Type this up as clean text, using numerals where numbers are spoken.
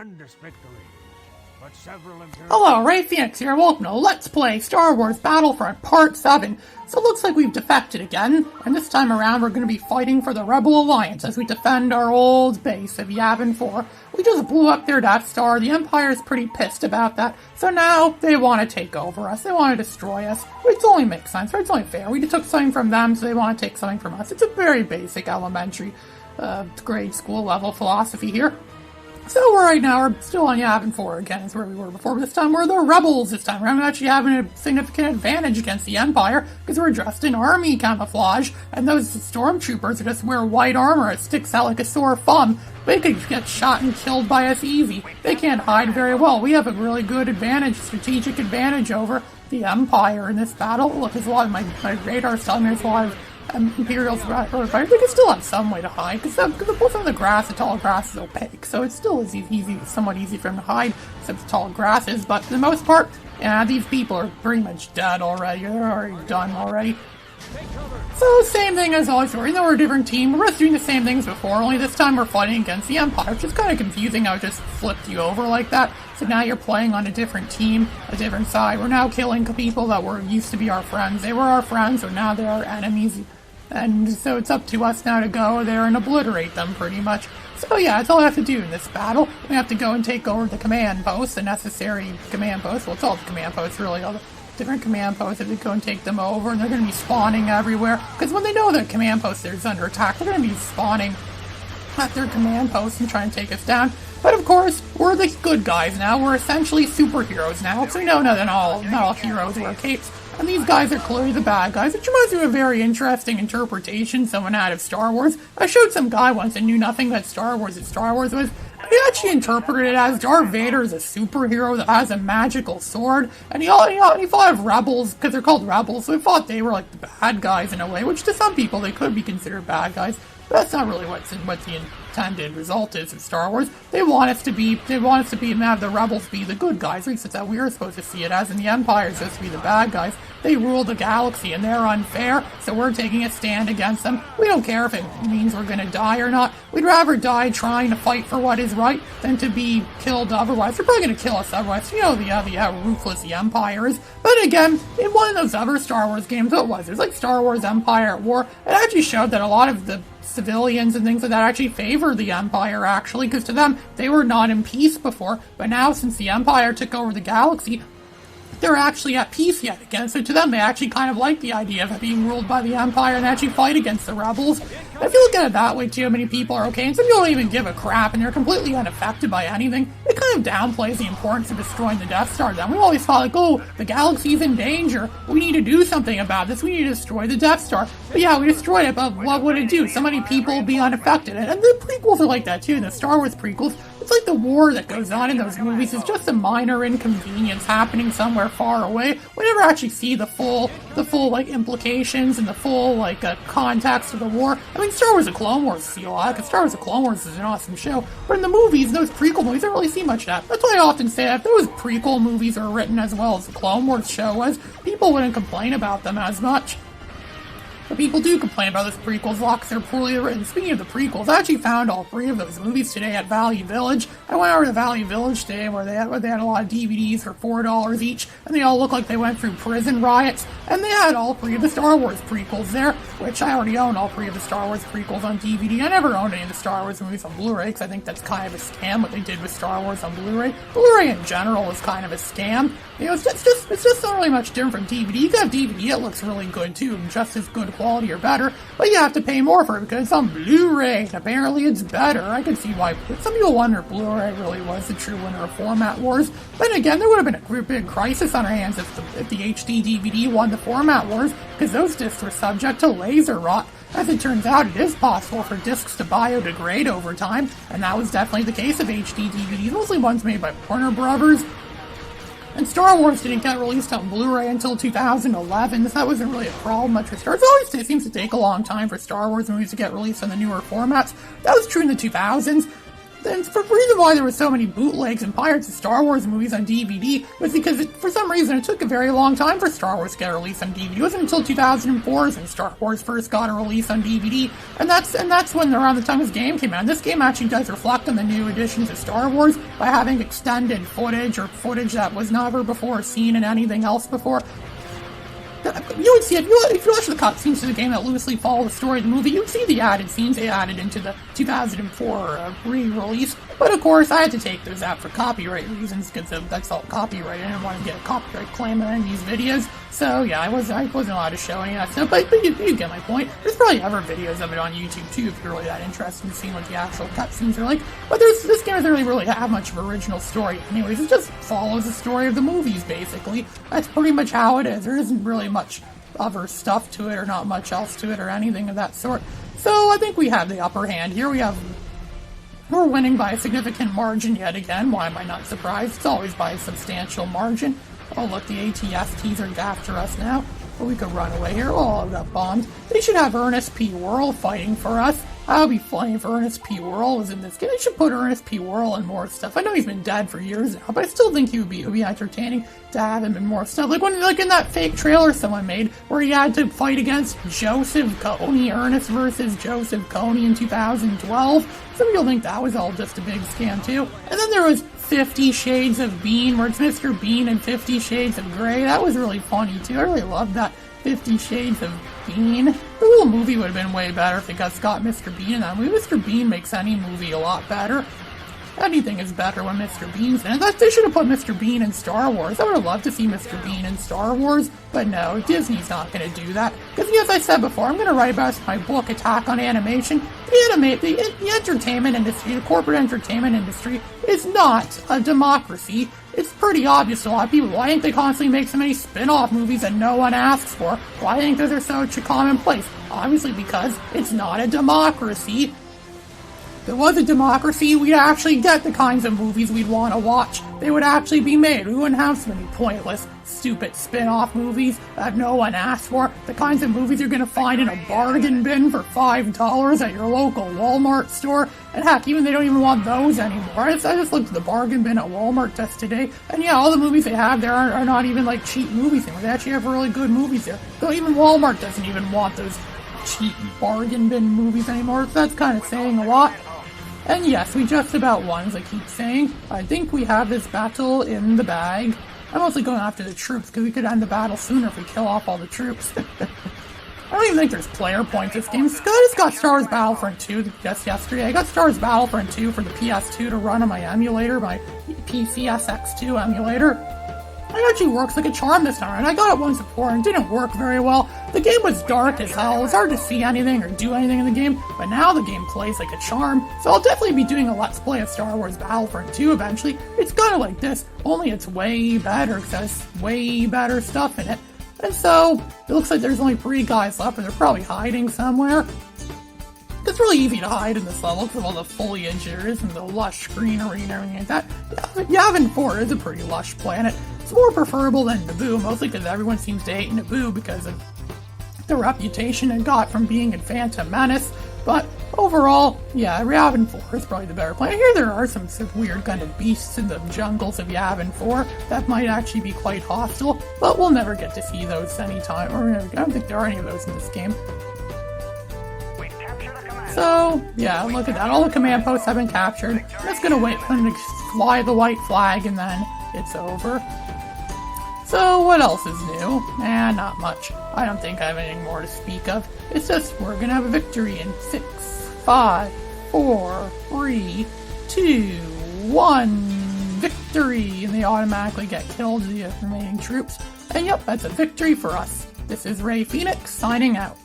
tremendous victory. But several Imperial... Hello, Ray Phoenix here. Welcome to Let's Play Star Wars Battlefront Part 7. So it looks like we've defected again, and this time around we're going to be fighting for the Rebel Alliance as we defend our old base of Yavin 4. We just blew up their Death Star. The Empire's pretty pissed about that, so now they want to take over us. They want to destroy us, which only makes sense, right? It's only fair. We just took something from them, so they want to take something from us. It's a very basic elementary grade school level philosophy here. So right now we're still on Yavin 4 again, is where we were before, but this time we're the rebels this time. We're actually having a significant advantage against the Empire, because we're dressed in army camouflage, and those stormtroopers who just wear white armor that sticks out like a sore thumb. They could get shot and killed by us easy. They can't hide very well. We have a really good advantage, strategic advantage over the Empire in this battle. Look, there's a lot of my radar's telling me there's a lot of Imperials, but they can still have some way to hide, because some of the grass, the tall grass is opaque, so it still is somewhat easy for them to hide, except the tall grass is, but for the most part, yeah, these people are pretty much dead already, they're already done already. So, same thing as always, even though we're a different team, we're just doing the same things before, only this time we're fighting against the Empire, which is kind of confusing how it just flipped you over like that. So now you're playing on a different team, a different side. We're now killing people that used to be our friends. They were our friends, so now they're our enemies. And so it's up to us now to go there and obliterate them, pretty much. So yeah, that's all we have to do in this battle. We have to go and take over the command post, the necessary command post. Well, it's all the command posts, really. All the different command posts, have to go and take them over, and they're going to be spawning everywhere. Because when they know that command post is under attack, they're going to be spawning at their command posts and trying to take us down. But of course, we're the good guys now. We're essentially superheroes now. So we know not all heroes wear capes. And these guys are clearly the bad guys, which reminds me of a very interesting interpretation someone had of Star Wars. I showed some guy once and knew nothing about Star Wars was. He actually interpreted it as Darth Vader is a superhero that has a magical sword, and he fought of rebels, because they're called rebels, so he thought they were like the bad guys in a way, which to some people they could be considered bad guys. But that's not really what the intended result is of Star Wars. They want us to have the rebels be the good guys, at least that's how we were supposed to see it as, and the Empire is supposed to be the bad guys. They rule the galaxy, and they're unfair, so we're taking a stand against them. We don't care if it means we're gonna die or not. We'd rather die trying to fight for what is right than to be killed otherwise. They're probably gonna kill us otherwise. You know how ruthless the Empire is. But again, in one of those other Star Wars games, what was it? It was like Star Wars Empire at War. It actually showed that a lot of the civilians and things like that actually favor the Empire, actually, because to them, they were not in peace before, but now since the Empire took over the galaxy, they're actually at peace yet again, so to them, they actually kind of like the idea of being ruled by the Empire and actually fight against the rebels. And if you look at it that way too, many people are okay, and some people don't even give a crap, and they're completely unaffected by anything. It kind of downplays the importance of destroying the Death Star. Then we always thought, like, oh, the galaxy's in danger, we need to do something about this, we need to destroy the Death Star. But yeah, we destroyed it, but what would it do? So many people will be unaffected, and the prequels are like that too, the Star Wars prequels. It's like the war that goes on in those movies is just a minor inconvenience happening somewhere far away. We never actually see the full like implications and the full context of the war. I mean, Star Wars: The Clone Wars see a lot, because Star Wars: The Clone Wars is an awesome show. But in the movies, those prequel movies, I don't really see much of that. That's why I often say that if those prequel movies are written as well as the Clone Wars show was, people wouldn't complain about them as much. But people do complain about those prequels a lot because they're poorly written. Speaking of the prequels, I actually found all 3 of those movies today at Value Village. I went over to Value Village today where they had a lot of DVDs for $4 each, and they all look like they went through prison riots, and they had all 3 of the Star Wars prequels there, which I already own all 3 of the Star Wars prequels on DVD. I never owned any of the Star Wars movies on Blu-ray because I think that's kind of a scam what they did with Star Wars on Blu-ray. Blu-ray in general is kind of a scam. You know, it's just not really much different from DVD. You can have DVD, it looks really good too, and just as good quality or better, but you have to pay more for it because it's on Blu-ray, and apparently it's better. I can see why some people wonder if Blu-ray really was the true winner of format wars. But again, there would have been a big crisis on our hands if the HD DVD won the format wars, because those discs were subject to laser rot. As it turns out, it is possible for discs to biodegrade over time, and that was definitely the case of HD DVDs, mostly ones made by Warner Brothers. And Star Wars didn't get released on Blu-ray until 2011, so that wasn't really a problem much for Star Wars. It seems to take a long time for Star Wars movies to get released on the newer formats. That was true in the 2000s. And the reason why there were so many bootlegs and Pirates of Star Wars movies on DVD was because, for some reason, it took a very long time for Star Wars to get released on DVD. It wasn't until 2004 when Star Wars first got a release on DVD, and that's when around the time this game came out. This game actually does reflect on the new editions of Star Wars by having extended footage, or footage that was never before seen in anything else before. You would see, if you watch the cutscenes of the game that loosely follow the story of the movie, you'd see the added scenes they added into the 2004 re-release. But of course, I had to take those out for copyright reasons, because that's all copyright. I didn't want to get a copyright claim on any of these videos. So yeah, I wasn't allowed to show any of that stuff, but you get my point. There's probably other videos of it on YouTube too, if you're really that interested in seeing what the actual cutscenes are like. But this game doesn't really have much of an original story. Anyways, it just follows the story of the movies, basically. That's pretty much how it is. There isn't really much other stuff to it, or not much else to it, or anything of that sort. So I think we have the upper hand here. We're winning by a significant margin yet again. Why am I not surprised? It's always by a substantial margin. Oh look, the ATSTs are after us now. But we could run away here. Oh, I've got bombed. They should have Ernest P. Worrell fighting for us. I would be flying if Ernest P. Worrell was in this game. They should put Ernest P. Worrell in more stuff. I know he's been dead for years now, but I still think it would be entertaining to have him in more stuff. Like in that fake trailer someone made, where he had to fight against Joseph Coney, Ernest versus Joseph Coney in 2012. Some people think that was all just a big scam too. And then there was 50 Shades of Bean, where it's Mr. Bean and 50 Shades of Grey. That was really funny too. I really loved that 50 Shades of Bean. The whole movie would have been way better if it got Mr. Bean in that movie. Mr. Bean makes any movie a lot better. Anything is better when Mr. Bean's in it. They should have put Mr. Bean in Star Wars. I would have loved to see Mr. Bean in Star Wars, but no, Disney's not going to do that. Because, as I said before, I'm going to write about my book, Attack on Animation. The entertainment industry, the corporate entertainment industry, is not a democracy. It's pretty obvious to a lot of people. Why think they constantly make so many spin-off movies that no one asks for? Why think those are so commonplace? Obviously because it's not a democracy. If it was a democracy, we'd actually get the kinds of movies we'd want to watch. They would actually be made. We wouldn't have so many pointless, stupid spin-off movies that no one asked for. The kinds of movies you're going to find in a bargain bin for $5 at your local Walmart store. And heck, they don't even want those anymore. I just looked at the bargain bin at Walmart just today, and yeah, all the movies they have there are not even like cheap movies anymore. They actually have really good movies there. Though even Walmart doesn't even want those cheap bargain bin movies anymore, so that's kind of saying a lot. And yes, we just about won, as I keep saying. I think we have this battle in the bag. I'm mostly going after the troops, because we could end the battle sooner if we kill off all the troops. I don't even think there's player points this game. I just got Star Wars Battlefront 2 just yesterday. I got Star Wars Battlefront 2 for the PS2 to run on my emulator, my PCSX2 emulator. It actually works like a charm this time, and I got it once before and it didn't work very well. The game was dark as hell. It was hard to see anything or do anything in the game, but now the game plays like a charm. So I'll definitely be doing a Let's Play of Star Wars Battlefront 2 eventually. It's kind of like this, only it's way better because it has way better stuff in it. And so, it looks like there's only 3 guys left, and they're probably hiding somewhere. It's really easy to hide in this level because of all the foliage there is and the lush greenery and everything like that. Yavin 4 is a pretty lush planet. It's more preferable than Naboo, mostly because everyone seems to hate Naboo because of the reputation it got from being in Phantom Menace. But overall, yeah, Yavin 4 is probably the better planet. Here there are some weird kind of beasts in the jungles of Yavin 4 that might actually be quite hostile, but we'll never get to see those anytime. I don't think there are any of those in this game. So, yeah, look at that. All the command posts have been captured. I'm just gonna wait for them to fly the white flag and then it's over. So, what else is new? Not much. I don't think I have anything more to speak of. It's just, we're gonna have a victory in 6, 5, 4, 3, 2, 1. Victory! And they automatically get killed, the remaining troops. And yep, that's a victory for us. This is Ray Phoenix, signing out.